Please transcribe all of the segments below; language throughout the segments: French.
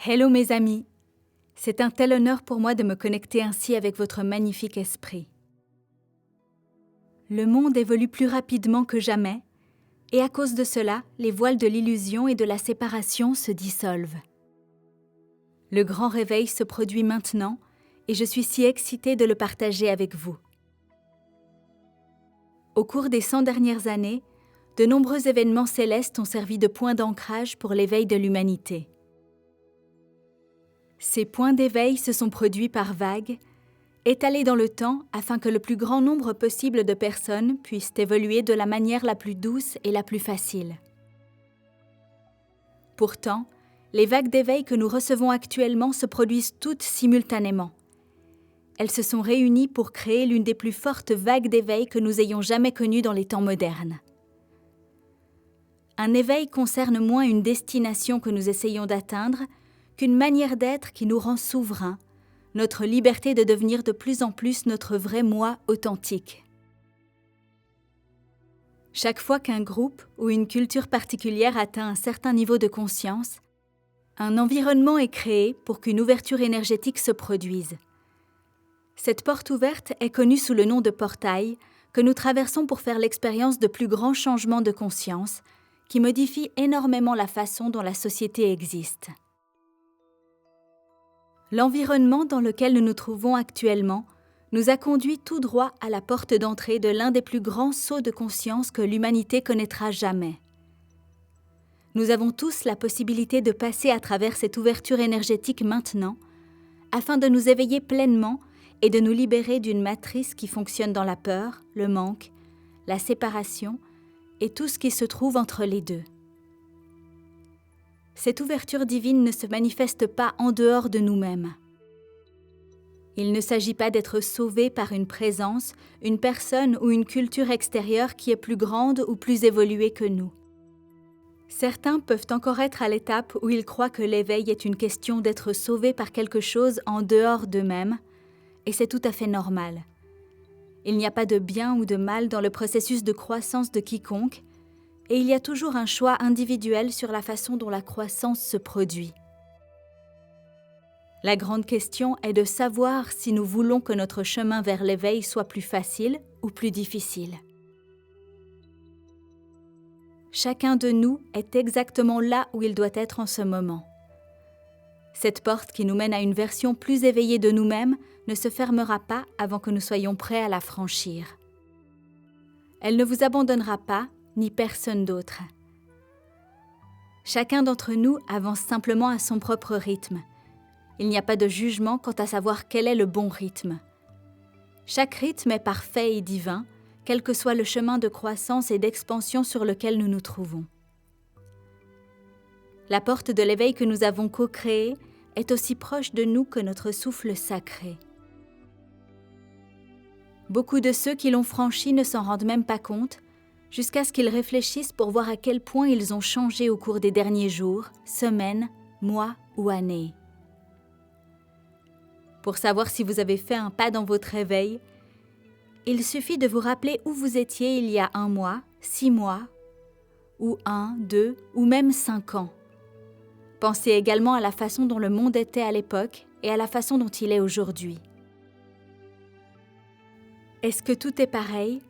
Hello mes amis, c'est un tel honneur pour moi de me connecter ainsi avec votre magnifique esprit. Le monde évolue plus rapidement que jamais et à cause de cela, les voiles de l'illusion et de la séparation se dissolvent. Le grand réveil se produit maintenant et je suis si excitée de le partager avec vous. Au cours des 100 dernières années, de nombreux événements célestes ont servi de point d'ancrage pour l'éveil de l'humanité. Ces points d'éveil se sont produits par vagues, étalés dans le temps afin que le plus grand nombre possible de personnes puissent évoluer de la manière la plus douce et la plus facile. Pourtant, les vagues d'éveil que nous recevons actuellement se produisent toutes simultanément. Elles se sont réunies pour créer l'une des plus fortes vagues d'éveil que nous ayons jamais connues dans les temps modernes. Un éveil concerne moins une destination que nous essayons d'atteindre qu'une manière d'être qui nous rend souverains, notre liberté de devenir de plus en plus notre vrai moi authentique. Chaque fois qu'un groupe ou une culture particulière atteint un certain niveau de conscience, un environnement est créé pour qu'une ouverture énergétique se produise. Cette porte ouverte est connue sous le nom de portail que nous traversons pour faire l'expérience de plus grands changements de conscience qui modifient énormément la façon dont la société existe. L'environnement dans lequel nous nous trouvons actuellement nous a conduit tout droit à la porte d'entrée de l'un des plus grands sauts de conscience que l'humanité connaîtra jamais. Nous avons tous la possibilité de passer à travers cette ouverture énergétique maintenant, afin de nous éveiller pleinement et de nous libérer d'une matrice qui fonctionne dans la peur, le manque, la séparation et tout ce qui se trouve entre les deux. Cette ouverture divine ne se manifeste pas en dehors de nous-mêmes. Il ne s'agit pas d'être sauvé par une présence, une personne ou une culture extérieure qui est plus grande ou plus évoluée que nous. Certains peuvent encore être à l'étape où ils croient que l'éveil est une question d'être sauvé par quelque chose en dehors d'eux-mêmes, et c'est tout à fait normal. Il n'y a pas de bien ou de mal dans le processus de croissance de quiconque, et il y a toujours un choix individuel sur la façon dont la croissance se produit. La grande question est de savoir si nous voulons que notre chemin vers l'éveil soit plus facile ou plus difficile. Chacun de nous est exactement là où il doit être en ce moment. Cette porte qui nous mène à une version plus éveillée de nous-mêmes ne se fermera pas avant que nous soyons prêts à la franchir. Elle ne vous abandonnera pas, ni personne d'autre. Chacun d'entre nous avance simplement à son propre rythme. Il n'y a pas de jugement quant à savoir quel est le bon rythme. Chaque rythme est parfait et divin, quel que soit le chemin de croissance et d'expansion sur lequel nous nous trouvons. La porte de l'éveil que nous avons co-créée est aussi proche de nous que notre souffle sacré. Beaucoup de ceux qui l'ont franchi ne s'en rendent même pas compte, jusqu'à ce qu'ils réfléchissent pour voir à quel point ils ont changé au cours des derniers jours, semaines, mois ou années. Pour savoir si vous avez fait un pas dans votre réveil, il suffit de vous rappeler où vous étiez il y a 1 mois, 6 mois, ou 1, 2, ou même 5 ans. Pensez également à la façon dont le monde était à l'époque et à la façon dont il est aujourd'hui. Est-ce que tout est pareil ?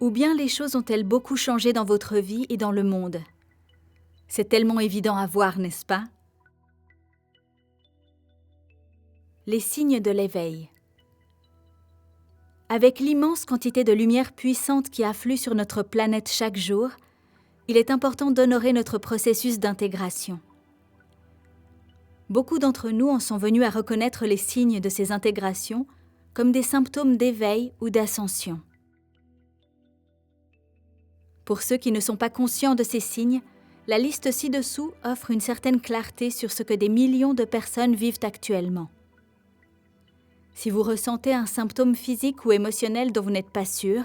Ou bien les choses ont-elles beaucoup changé dans votre vie et dans le monde ? C'est tellement évident à voir, n'est-ce pas ? Les signes de l'éveil. Avec l'immense quantité de lumière puissante qui afflue sur notre planète chaque jour, il est important d'honorer notre processus d'intégration. Beaucoup d'entre nous en sont venus à reconnaître les signes de ces intégrations comme des symptômes d'éveil ou d'ascension. Pour ceux qui ne sont pas conscients de ces signes, la liste ci-dessous offre une certaine clarté sur ce que des millions de personnes vivent actuellement. Si vous ressentez un symptôme physique ou émotionnel dont vous n'êtes pas sûr,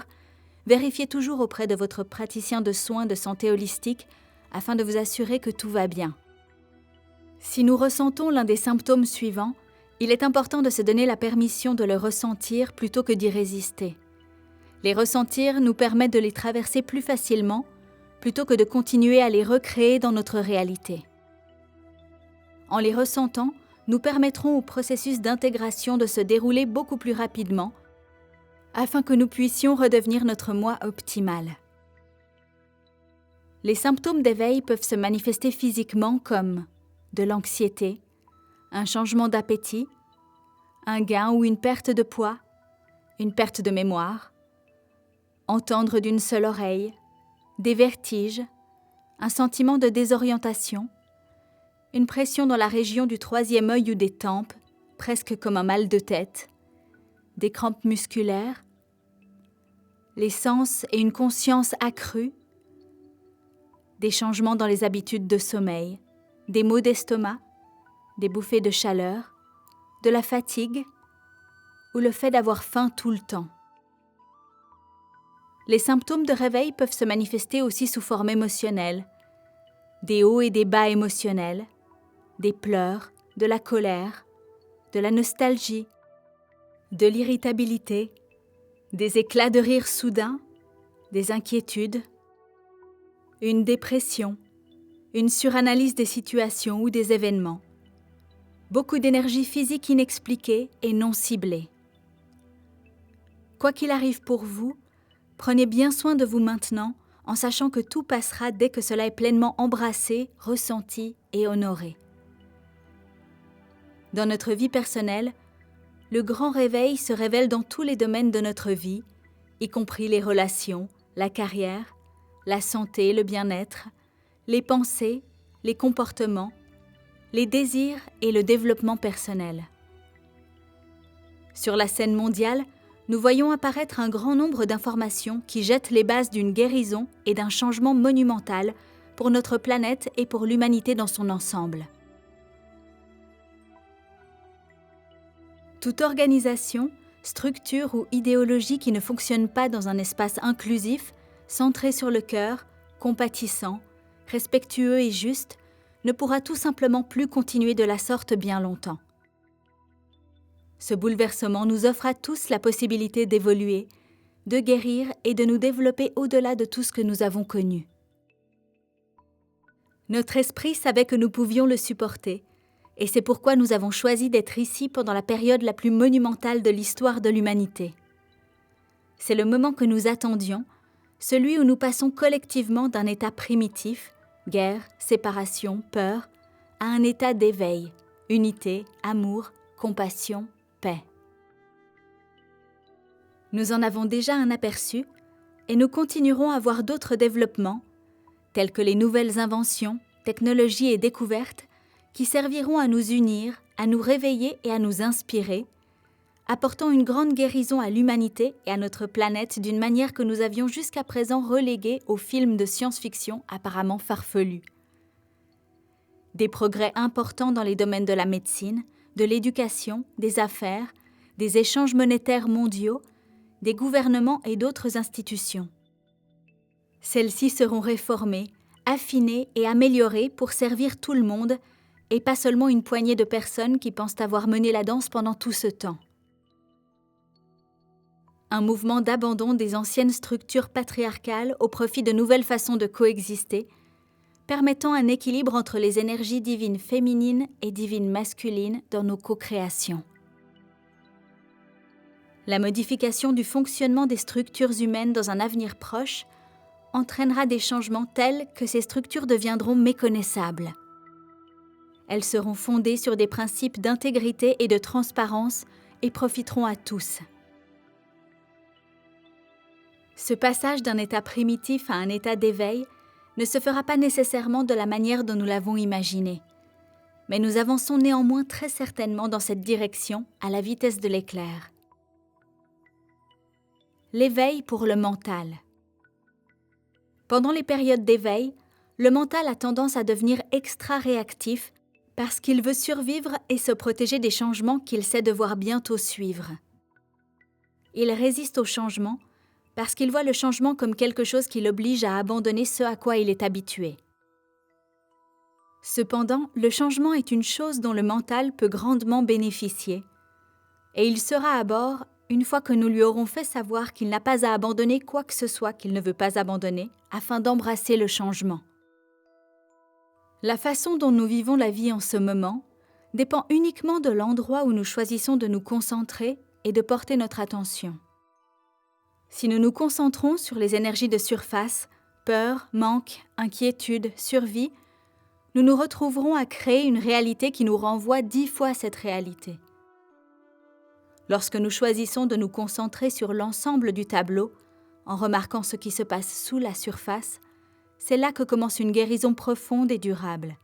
vérifiez toujours auprès de votre praticien de soins de santé holistique afin de vous assurer que tout va bien. Si nous ressentons l'un des symptômes suivants, il est important de se donner la permission de le ressentir plutôt que d'y résister. Les ressentir nous permet de les traverser plus facilement, plutôt que de continuer à les recréer dans notre réalité. En les ressentant, nous permettrons au processus d'intégration de se dérouler beaucoup plus rapidement, afin que nous puissions redevenir notre moi optimal. Les symptômes d'éveil peuvent se manifester physiquement comme de l'anxiété, un changement d'appétit, un gain ou une perte de poids, une perte de mémoire, entendre d'une seule oreille, des vertiges, un sentiment de désorientation, une pression dans la région du troisième œil ou des tempes, presque comme un mal de tête, des crampes musculaires, les sens et une conscience accrue, des changements dans les habitudes de sommeil, des maux d'estomac, des bouffées de chaleur, de la fatigue ou le fait d'avoir faim tout le temps. Les symptômes de réveil peuvent se manifester aussi sous forme émotionnelle, des hauts et des bas émotionnels, des pleurs, de la colère, de la nostalgie, de l'irritabilité, des éclats de rire soudains, des inquiétudes, une dépression, une suranalyse des situations ou des événements, beaucoup d'énergie physique inexpliquée et non ciblée. Quoi qu'il arrive pour vous, prenez bien soin de vous maintenant en sachant que tout passera dès que cela est pleinement embrassé, ressenti et honoré. Dans notre vie personnelle, le grand réveil se révèle dans tous les domaines de notre vie, y compris les relations, la carrière, la santé, le bien-être, les pensées, les comportements, les désirs et le développement personnel. Sur la scène mondiale, nous voyons apparaître un grand nombre d'informations qui jettent les bases d'une guérison et d'un changement monumental pour notre planète et pour l'humanité dans son ensemble. Toute organisation, structure ou idéologie qui ne fonctionne pas dans un espace inclusif, centré sur le cœur, compatissant, respectueux et juste, ne pourra tout simplement plus continuer de la sorte bien longtemps. Ce bouleversement nous offre à tous la possibilité d'évoluer, de guérir et de nous développer au-delà de tout ce que nous avons connu. Notre esprit savait que nous pouvions le supporter, et c'est pourquoi nous avons choisi d'être ici pendant la période la plus monumentale de l'histoire de l'humanité. C'est le moment que nous attendions, celui où nous passons collectivement d'un état primitif, guerre, séparation, peur, à un état d'éveil, unité, amour, compassion, paix. Nous en avons déjà un aperçu et nous continuerons à voir d'autres développements, tels que les nouvelles inventions, technologies et découvertes qui serviront à nous unir, à nous réveiller et à nous inspirer, apportant une grande guérison à l'humanité et à notre planète d'une manière que nous avions jusqu'à présent reléguée aux films de science-fiction apparemment farfelus. Des progrès importants dans les domaines de la médecine, de l'éducation, des affaires, des échanges monétaires mondiaux, des gouvernements et d'autres institutions. Celles-ci seront réformées, affinées et améliorées pour servir tout le monde et pas seulement une poignée de personnes qui pensent avoir mené la danse pendant tout ce temps. Un mouvement d'abandon des anciennes structures patriarcales au profit de nouvelles façons de coexister, permettant un équilibre entre les énergies divines féminines et divines masculines dans nos co-créations. La modification du fonctionnement des structures humaines dans un avenir proche entraînera des changements tels que ces structures deviendront méconnaissables. Elles seront fondées sur des principes d'intégrité et de transparence et profiteront à tous. Ce passage d'un état primitif à un état d'éveil ne se fera pas nécessairement de la manière dont nous l'avons imaginé, mais nous avançons néanmoins très certainement dans cette direction à la vitesse de l'éclair. L'éveil pour le mental. Pendant les périodes d'éveil, le mental a tendance à devenir extra-réactif parce qu'il veut survivre et se protéger des changements qu'il sait devoir bientôt suivre. Il résiste au changement parce qu'il voit le changement comme quelque chose qui l'oblige à abandonner ce à quoi il est habitué. Cependant, le changement est une chose dont le mental peut grandement bénéficier, et il sera à bord une fois que nous lui aurons fait savoir qu'il n'a pas à abandonner quoi que ce soit qu'il ne veut pas abandonner afin d'embrasser le changement. La façon dont nous vivons la vie en ce moment dépend uniquement de l'endroit où nous choisissons de nous concentrer et de porter notre attention. Si nous nous concentrons sur les énergies de surface, peur, manque, inquiétude, survie, nous nous retrouverons à créer une réalité qui nous renvoie 10 fois cette réalité. Lorsque nous choisissons de nous concentrer sur l'ensemble du tableau, en remarquant ce qui se passe sous la surface, c'est là que commence une guérison profonde et durable.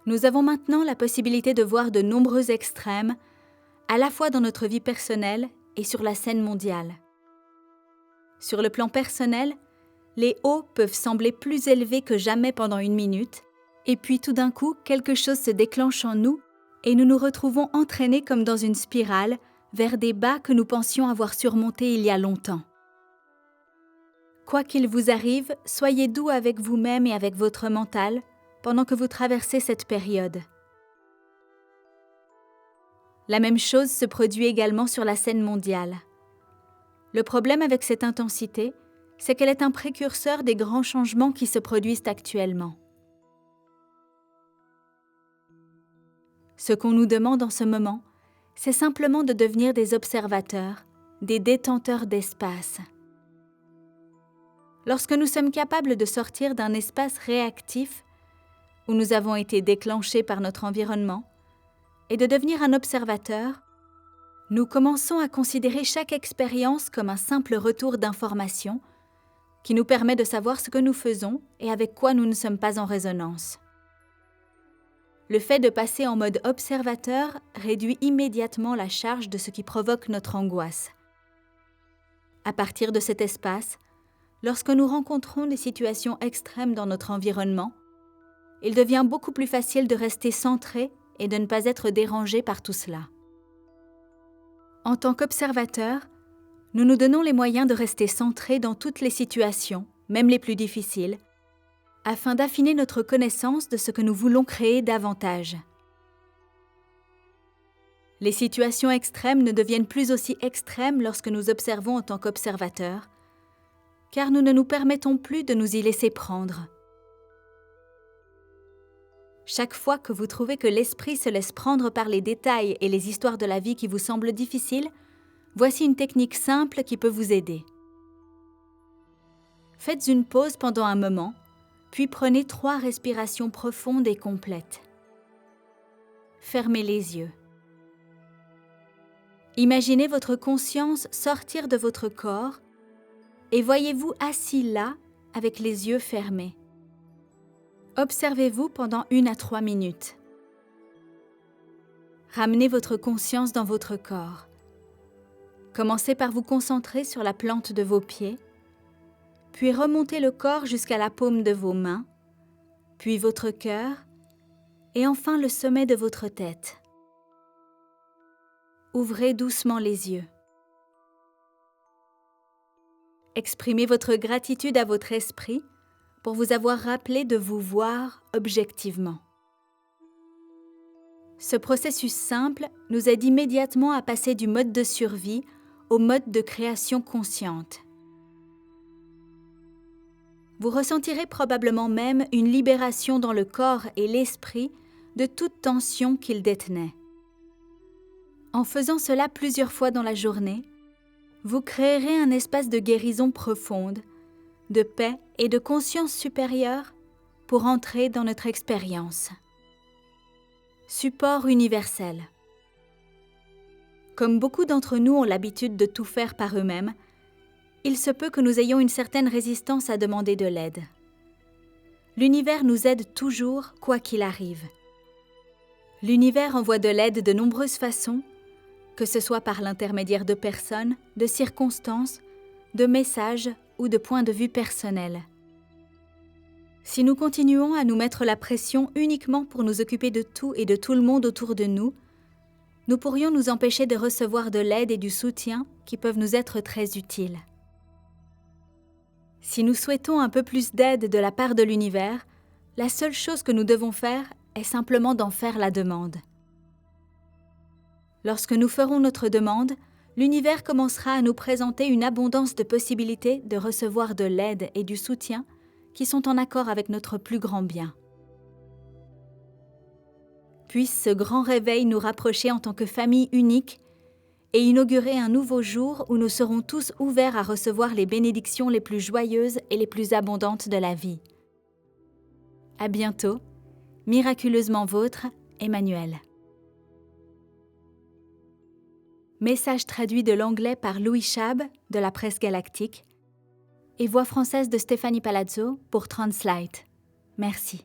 Nous avons maintenant la possibilité de voir de nombreux extrêmes, à la fois dans notre vie personnelle et sur la scène mondiale. Sur le plan personnel, les hauts peuvent sembler plus élevés que jamais pendant une minute, et puis tout d'un coup, quelque chose se déclenche en nous et nous nous retrouvons entraînés comme dans une spirale vers des bas que nous pensions avoir surmontés il y a longtemps. Quoi qu'il vous arrive, soyez doux avec vous-même et avec votre mental pendant que vous traversez cette période. La même chose se produit également sur la scène mondiale. Le problème avec cette intensité, c'est qu'elle est un précurseur des grands changements qui se produisent actuellement. Ce qu'on nous demande en ce moment, c'est simplement de devenir des observateurs, des détenteurs d'espace. Lorsque nous sommes capables de sortir d'un espace réactif, où nous avons été déclenchés par notre environnement, et de devenir un observateur, nous commençons à considérer chaque expérience comme un simple retour d'information qui nous permet de savoir ce que nous faisons et avec quoi nous ne sommes pas en résonance. Le fait de passer en mode observateur réduit immédiatement la charge de ce qui provoque notre angoisse. À partir de cet espace, lorsque nous rencontrons des situations extrêmes dans notre environnement, il devient beaucoup plus facile de rester centré et de ne pas être dérangé par tout cela. En tant qu'observateur, nous nous donnons les moyens de rester centrés dans toutes les situations, même les plus difficiles, afin d'affiner notre connaissance de ce que nous voulons créer davantage. Les situations extrêmes ne deviennent plus aussi extrêmes lorsque nous observons en tant qu'observateurs, car nous ne nous permettons plus de nous y laisser prendre. Chaque fois que vous trouvez que l'esprit se laisse prendre par les détails et les histoires de la vie qui vous semblent difficiles, voici une technique simple qui peut vous aider. Faites une pause pendant un moment, puis prenez 3 respirations profondes et complètes. Fermez les yeux. Imaginez votre conscience sortir de votre corps et voyez-vous assis là avec les yeux fermés. Observez-vous pendant 1 à 3 minutes. Ramenez votre conscience dans votre corps. Commencez par vous concentrer sur la plante de vos pieds, puis remontez le corps jusqu'à la paume de vos mains, puis votre cœur, et enfin le sommet de votre tête. Ouvrez doucement les yeux. Exprimez votre gratitude à votre esprit pour vous avoir rappelé de vous voir objectivement. Ce processus simple nous aide immédiatement à passer du mode de survie au mode de création consciente. Vous ressentirez probablement même une libération dans le corps et l'esprit de toute tension qu'ils détenaient. En faisant cela plusieurs fois dans la journée, vous créerez un espace de guérison profonde, de paix et de conscience supérieure pour entrer dans notre expérience. Support universel. Comme beaucoup d'entre nous ont l'habitude de tout faire par eux-mêmes, il se peut que nous ayons une certaine résistance à demander de l'aide. L'univers nous aide toujours, quoi qu'il arrive. L'univers envoie de l'aide de nombreuses façons, que ce soit par l'intermédiaire de personnes, de circonstances, de messages ou de points de vue personnels. Si nous continuons à nous mettre la pression uniquement pour nous occuper de tout et de tout le monde autour de nous, nous pourrions nous empêcher de recevoir de l'aide et du soutien qui peuvent nous être très utiles. Si nous souhaitons un peu plus d'aide de la part de l'univers, la seule chose que nous devons faire est simplement d'en faire la demande. Lorsque nous ferons notre demande, l'univers commencera à nous présenter une abondance de possibilités de recevoir de l'aide et du soutien qui sont en accord avec notre plus grand bien. Puisse ce grand réveil nous rapprocher en tant que famille unique et inaugurer un nouveau jour où nous serons tous ouverts à recevoir les bénédictions les plus joyeuses et les plus abondantes de la vie. À bientôt, miraculeusement vôtre, Emmanuel. Message traduit de l'anglais par Louis Chab de la Presse Galactique et voix française de Stéphanie Palazzo pour Translate. Merci.